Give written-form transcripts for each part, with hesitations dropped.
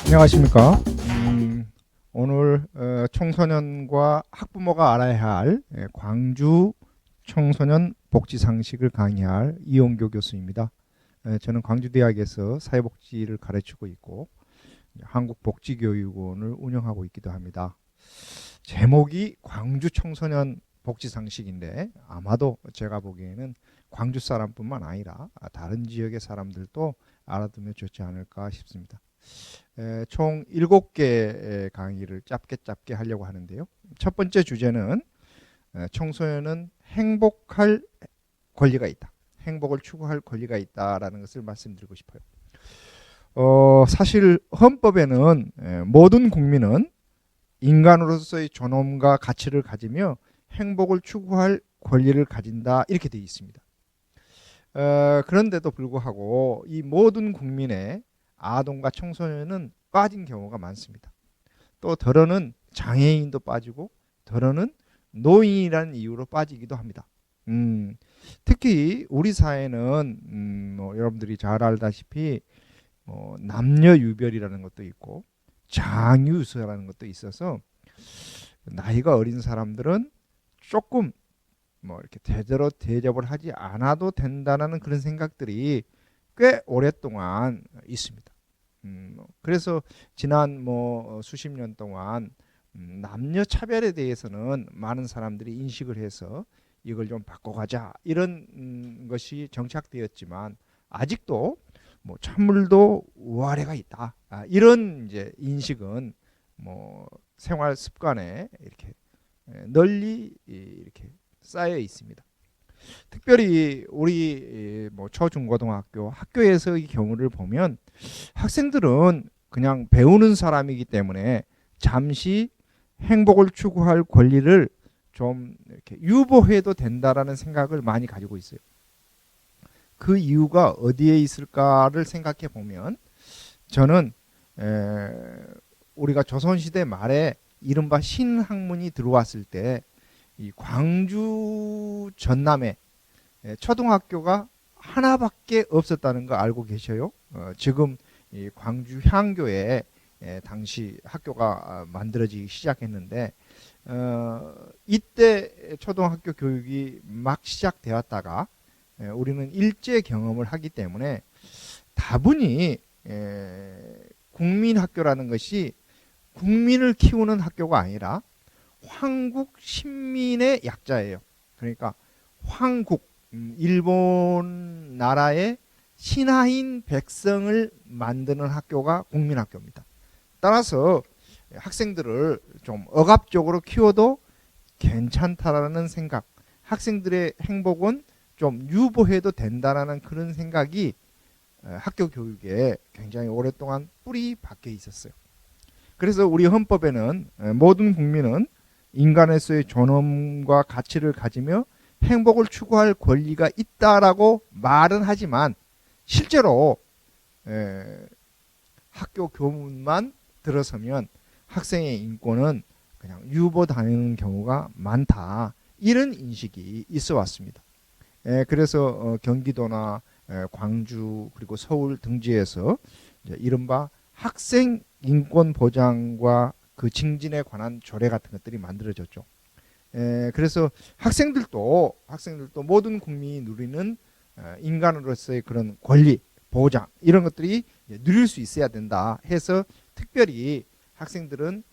안녕하십니까. 오늘 청소년과 학부모가 알아야 할 광주 청소년 복지 상식을 강의할 이용교 교수입니다. 저는 광주대학에서 사회복지를 가르치고 있고 한국복지교육원을 운영하고 있기도 합니다. 제목이 광주 청소년 복지 상식인데 아마도 제가 보기에는 광주 사람뿐만 아니라 다른 지역의 사람들도 알아두면 좋지 않을까 싶습니다. 총 7개 강의를 짧게 하려고 하는데요. 첫 번째 주제는 청소년은 행복할 권리가 있다. 행복을 추구할 권리가 있다라는 것을 말씀드리고 싶어요. 사실 헌법에는 모든 국민은 인간으로서의 존엄과 가치를 가지며 행복을 추구할 권리를 가진다 이렇게 되어 있습니다. 그런데도 불구하고 이 모든 국민의 아동과 청소년은 빠진 경우가 많습니다. 또 더러는 장애인도 빠지고 더러는 노인이라는 이유로 빠지기도 합니다. 특히 우리 사회는 여러분들이 잘 알다시피 남녀 유별이라는 것도 있고 장유서라는 것도 있어서 나이가 어린 사람들은 조금 이렇게 제대로 대접을 하지 않아도 된다는 그런 생각들이 꽤 오랫동안 있습니다. 그래서 지난 수십 년 동안 남녀 차별에 대해서는 많은 사람들이 인식을 해서 이걸 좀 바꿔가자 이런 것이 정착되었지만 아직도 찬물도 우아래가 있다. 이런 이제 인식은 생활 습관에 이렇게 널리 이렇게 쌓여 있습니다. 특별히 우리 초중고등학교 학교에서의 경우를 보면 학생들은 그냥 배우는 사람이기 때문에 잠시 행복을 추구할 권리를 좀 이렇게 유보해도 된다라는 생각을 많이 가지고 있어요. 그 이유가 어디에 있을까를 생각해 보면 저는 우리가 조선시대 말에 이른바 신학문이 들어왔을 때 이 광주 전남에 초등학교가 하나밖에 없었다는 거 알고 계셔요? 지금 이 광주 향교에 당시 학교가 만들어지기 시작했는데 이때 초등학교 교육이 막 시작되었다가 우리는 일제 경험을 하기 때문에 다분히 국민학교라는 것이 국민을 키우는 학교가 아니라 황국 신민의 약자예요. 그러니까 황국, 일본 나라의 신하인 백성을 만드는 학교가 국민학교입니다. 따라서 학생들을 좀 억압적으로 키워도 괜찮다라는 생각, 학생들의 행복은 좀 유보해도 된다라는 그런 생각이 학교 교육에 굉장히 오랫동안 뿌리 박혀 있었어요. 그래서 우리 헌법에는 모든 국민은 인간으로서의 존엄과 가치를 가지며 행복을 추구할 권리가 있다라고 말은 하지만 실제로 학교 교문만 들어서면 학생의 인권은 그냥 유보당하는 경우가 많다. 이런 인식이 있어 왔습니다. 그래서 경기도나 광주 그리고 서울 등지에서 이른바 학생 인권 보장과 그 증진에 관한 조례 같은 것들이 만들어졌죠. 그래서 학생들도 모든 국민이 누리는 인간으로서의 그런 권리, 보장 이런 것들이 누릴 수 있어야 된다 해서 특별히 학생들은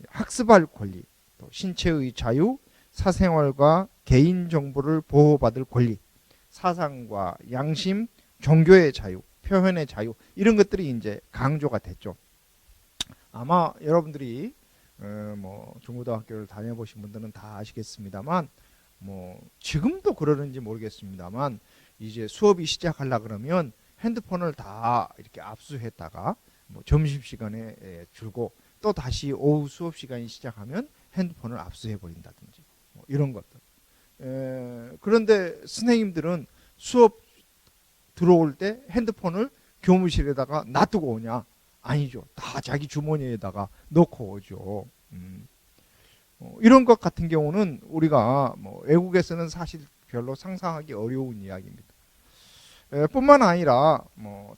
학습할 권리, 또 신체의 자유, 사생활과 개인정보를 보호받을 권리, 사상과 양심, 종교의 자유, 표현의 자유 이런 것들이 이제 강조가 됐죠. 아마 여러분들이 중고등학교를 다녀보신 분들은 다 아시겠습니다만 지금도 그러는지 모르겠습니다만 이제 수업이 시작하려 그러면 핸드폰을 다 이렇게 압수했다가 점심시간에 줄고 또 다시 오후 수업 시간이 시작하면 핸드폰을 압수해 버린다든지 이런 것들. 그런데 선생님들은 수업 들어올 때 핸드폰을 교무실에다가 놔두고 오냐? 아니죠. 다 자기 주머니에다가 넣고 오죠. 이런 것 같은 경우는 우리가 외국에서는 사실 별로 상상하기 어려운 이야기입니다. 뿐만 아니라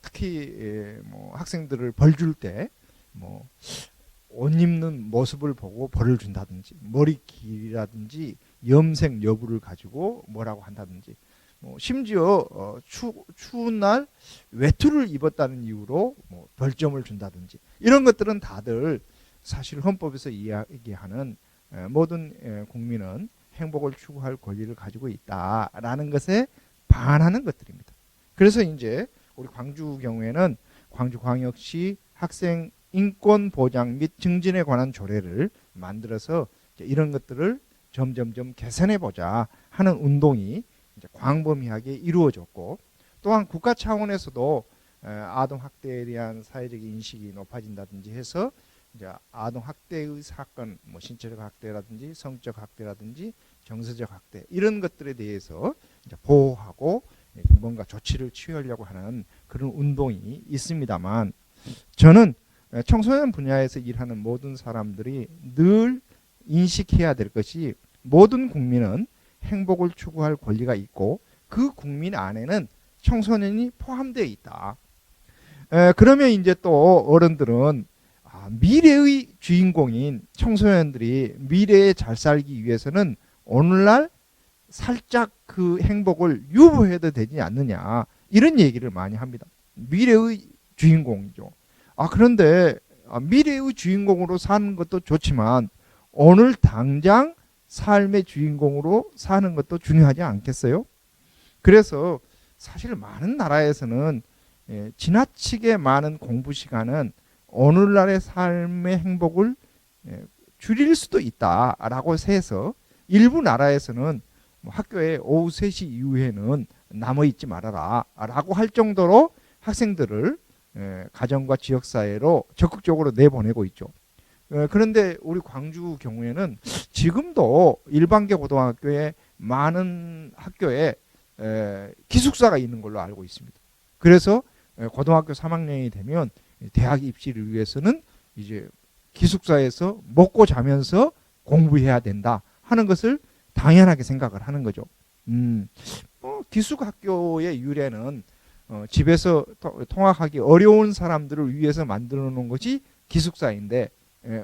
특히 학생들을 벌 줄 때 뭐 옷 입는 모습을 보고 벌을 준다든지, 머리 길이라든지 염색 여부를 가지고 뭐라고 한다든지, 심지어 추운 날 외투를 입었다는 이유로 뭐 벌점을 준다든지, 이런 것들은 다들 사실 헌법에서 이야기하는 모든 국민은 행복을 추구할 권리를 가지고 있다라는 것에 반하는 것들입니다. 그래서 이제 우리 광주 경우에는 광주광역시 학생 인권 보장 및 증진에 관한 조례를 만들어서 이런 것들을 점점점 개선해 보자 하는 운동이 이제 광범위하게 이루어졌고, 또한 국가 차원에서도 아동 학대에 대한 사회적 인식이 높아진다든지 해서 이제 아동 학대의 사건, 뭐 신체적 학대라든지 성적 학대라든지 정서적 학대, 이런 것들에 대해서 이제 보호하고 뭔가 조치를 취하려고 하는 그런 운동이 있습니다만, 저는 청소년 분야에서 일하는 모든 사람들이 늘 인식해야 될 것이, 모든 국민은 행복을 추구할 권리가 있고 그 국민 안에는 청소년이 포함되어 있다. 그러면 이제 또 어른들은 미래의 주인공인 청소년들이 미래에 잘 살기 위해서는 오늘날 살짝 그 행복을 유보해도 되지 않느냐, 이런 얘기를 많이 합니다. 미래의 주인공이죠. 그런데 미래의 주인공으로 사는 것도 좋지만 오늘 당장 삶의 주인공으로 사는 것도 중요하지 않겠어요? 그래서 사실 많은 나라에서는 지나치게 많은 공부 시간은 오늘날의 삶의 행복을 줄일 수도 있다라고 해서 일부 나라에서는 학교에 오후 3시 이후에는 남아있지 말아라 라고 할 정도로 학생들을 가정과 지역사회로 적극적으로 내보내고 있죠. 그런데 우리 광주 경우에는 지금도 일반계 고등학교에 많은 학교에 기숙사가 있는 걸로 알고 있습니다. 그래서 고등학교 3학년이 되면 대학 입시를 위해서는 이제 기숙사에서 먹고 자면서 공부해야 된다 하는 것을 당연하게 생각을 하는 거죠. 기숙학교의 유래는 집에서 통학하기 어려운 사람들을 위해서 만들어 놓은 것이 기숙사인데,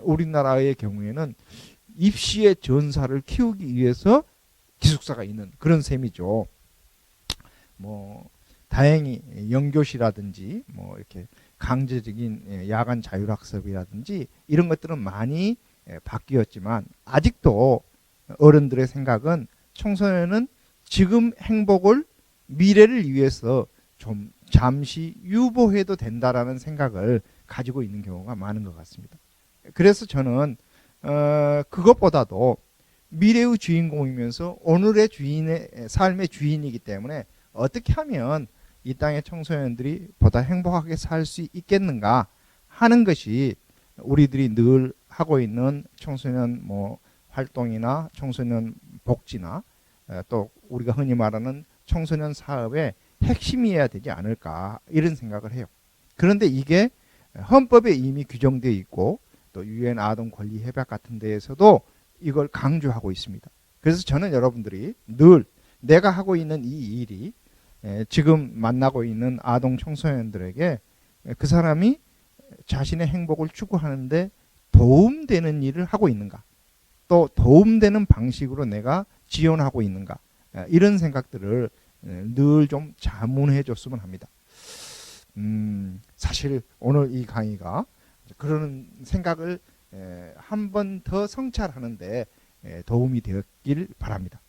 우리나라의 경우에는 입시의 전사를 키우기 위해서 기숙사가 있는 그런 셈이죠. 뭐 다행히 영교시라든지 뭐 이렇게 강제적인 야간 자율학습이라든지 이런 것들은 많이 바뀌었지만, 아직도 어른들의 생각은 청소년은 지금 행복을 미래를 위해서 좀 잠시 유보해도 된다라는 생각을 가지고 있는 경우가 많은 것 같습니다. 그래서 저는 그것보다도 미래의 주인공이면서 오늘의 주인의 삶의 주인이기 때문에 어떻게 하면 이 땅의 청소년들이 보다 행복하게 살 수 있겠는가 하는 것이 우리들이 늘 하고 있는 청소년 활동이나 청소년 복지나 또 우리가 흔히 말하는 청소년 사업의 핵심이어야 되지 않을까, 이런 생각을 해요. 그런데 이게 헌법에 이미 규정되어 있고 또 유엔 아동 권리 협약 같은 데에서도 이걸 강조하고 있습니다. 그래서 저는 여러분들이 늘 내가 하고 있는 이 일이 지금 만나고 있는 아동 청소년들에게 그 사람이 자신의 행복을 추구하는데 도움되는 일을 하고 있는가, 또 도움되는 방식으로 내가 지원하고 있는가, 이런 생각들을 늘 좀 자문해 줬으면 합니다. 사실 오늘 이 강의가 그런 생각을 한 번 더 성찰하는데 도움이 되었길 바랍니다.